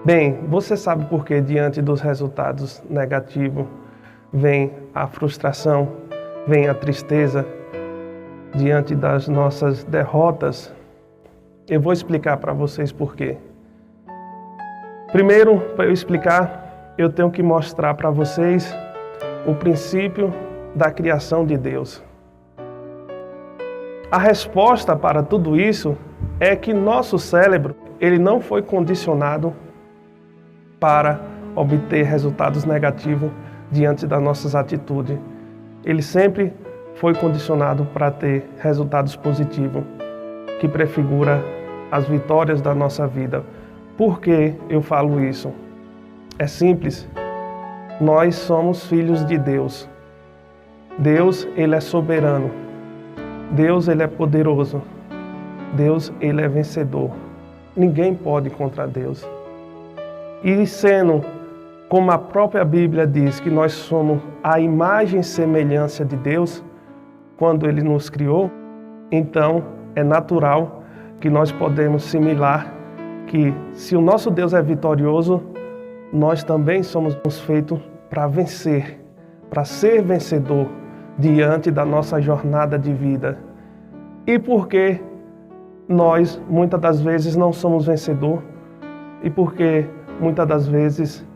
Bem, você sabe por que diante dos resultados negativos vem a frustração, vem a tristeza, diante das nossas derrotas? Eu vou explicar para vocês por quê. Primeiro, para eu explicar, eu tenho que mostrar para vocês o princípio da criação de Deus. A resposta para tudo isso é que nosso cérebro, ele não foi condicionado para obter resultados negativos diante das nossas atitudes. Ele sempre foi condicionado para ter resultados positivos, que prefigura as vitórias da nossa vida. Por que eu falo isso? É simples. Nós somos filhos de Deus. Deus, ele é soberano. Deus, ele é poderoso. Deus, ele é vencedor. Ninguém pode contra Deus. E sendo, como a própria Bíblia diz, que nós somos a imagem e semelhança de Deus, quando ele nos criou, então é natural que nós podemos similar que se o nosso Deus é vitorioso, nós também somos feitos para vencer, para ser vencedor diante da nossa jornada de vida. E por que nós, muitas das vezes, não somos vencedor? E por que, muitas das vezes,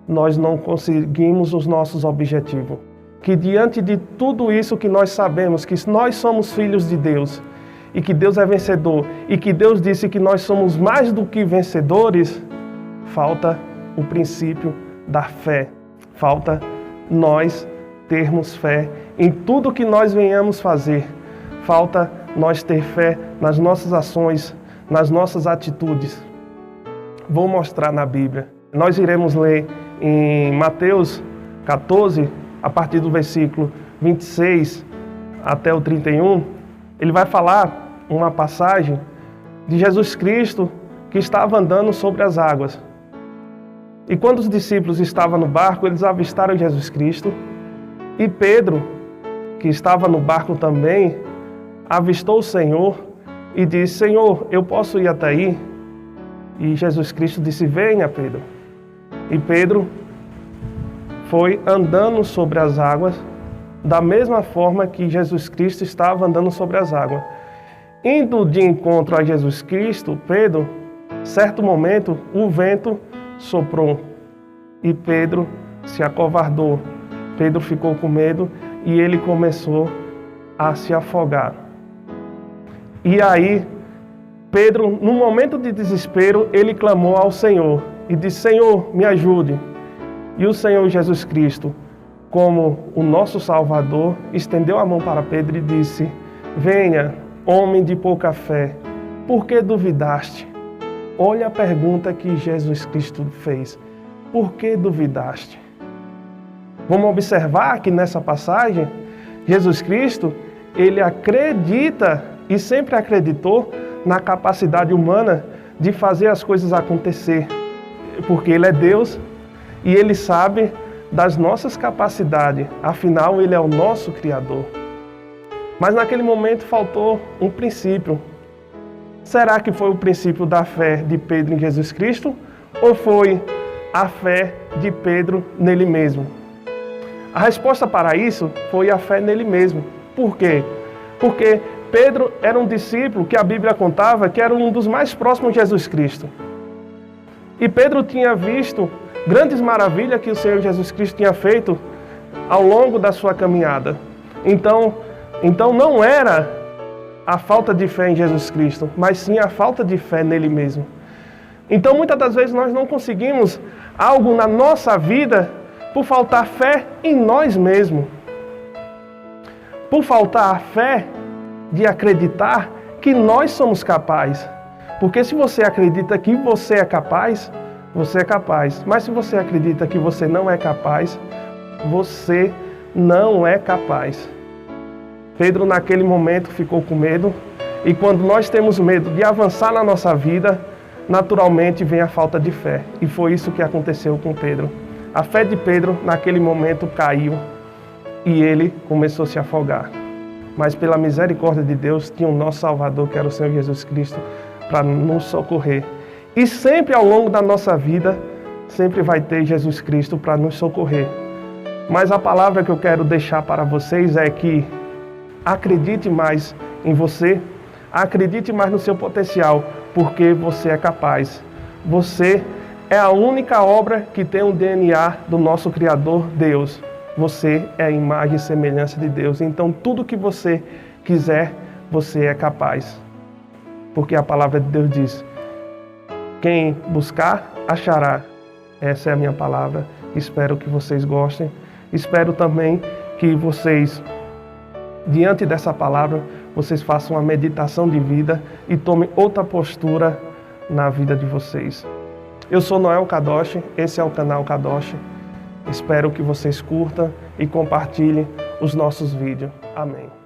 nós não conseguimos os nossos objetivos? Que diante de tudo isso que nós sabemos, que nós somos filhos de Deus, e que Deus é vencedor, e que Deus disse que nós somos mais do que vencedores, falta o princípio da fé. Falta nós termos fé em tudo que nós venhamos fazer. Falta nós ter fé nas nossas ações, nas nossas atitudes. Vou mostrar na Bíblia. Nós iremos ler em Mateus 14, a partir do versículo 26 até o 31, ele vai falar uma passagem de Jesus Cristo que estava andando sobre as águas. E quando os discípulos estavam no barco, eles avistaram Jesus Cristo. E Pedro, que estava no barco também, avistou o Senhor e disse: Senhor, eu posso ir até aí? E Jesus Cristo disse: venha, Pedro. E Pedro foi andando sobre as águas, da mesma forma que Jesus Cristo estava andando sobre as águas. Indo de encontro a Jesus Cristo, Pedro, certo momento, o vento soprou e Pedro se acovardou. Pedro ficou com medo e ele começou a se afogar. E aí, Pedro, num momento de desespero, ele clamou ao Senhor e disse: Senhor, me ajude. E o Senhor Jesus Cristo, como o nosso Salvador, estendeu a mão para Pedro e disse: venha, homem de pouca fé, por que duvidaste? Olha a pergunta que Jesus Cristo fez: por que duvidaste? Vamos observar que nessa passagem, Jesus Cristo, ele acredita e sempre acreditou na capacidade humana de fazer as coisas acontecer, porque ele é Deus e ele sabe das nossas capacidades, afinal ele é o nosso Criador. Mas naquele momento faltou um princípio. Será que foi o princípio da fé de Pedro em Jesus Cristo? Ou foi a fé de Pedro nele mesmo? A resposta para isso foi a fé nele mesmo. Por quê? Porque Pedro era um discípulo que a Bíblia contava que era um dos mais próximos de Jesus Cristo. E Pedro tinha visto grandes maravilhas que o Senhor Jesus Cristo tinha feito ao longo da sua caminhada. Então não era a falta de fé em Jesus Cristo, mas sim a falta de fé nele mesmo. Então muitas das vezes nós não conseguimos algo na nossa vida por faltar fé em nós mesmos. Por faltar a fé de acreditar que nós somos capazes. Porque se você acredita que você é capaz, você é capaz. Mas se você acredita que você não é capaz, você não é capaz. Pedro naquele momento ficou com medo. E quando nós temos medo de avançar na nossa vida, naturalmente vem a falta de fé. E foi isso que aconteceu com Pedro. A fé de Pedro naquele momento caiu e ele começou a se afogar. Mas pela misericórdia de Deus tinha o nosso Salvador, que era o Senhor Jesus Cristo, para nos socorrer. E sempre ao longo da nossa vida, sempre vai ter Jesus Cristo para nos socorrer. Mas a palavra que eu quero deixar para vocês é que acredite mais em você, acredite mais no seu potencial, porque você é capaz. Você é a única obra que tem o DNA do nosso Criador, Deus. Você é a imagem e semelhança de Deus. Então, tudo que você quiser, você é capaz. Porque a palavra de Deus diz: quem buscar, achará. Essa é a minha palavra. Espero que vocês gostem. Espero também que vocês, diante dessa palavra, vocês façam uma meditação de vida e tomem outra postura na vida de vocês. Eu sou Noel Kadosh, esse é o canal Kadosh. Espero que vocês curtam e compartilhem os nossos vídeos. Amém.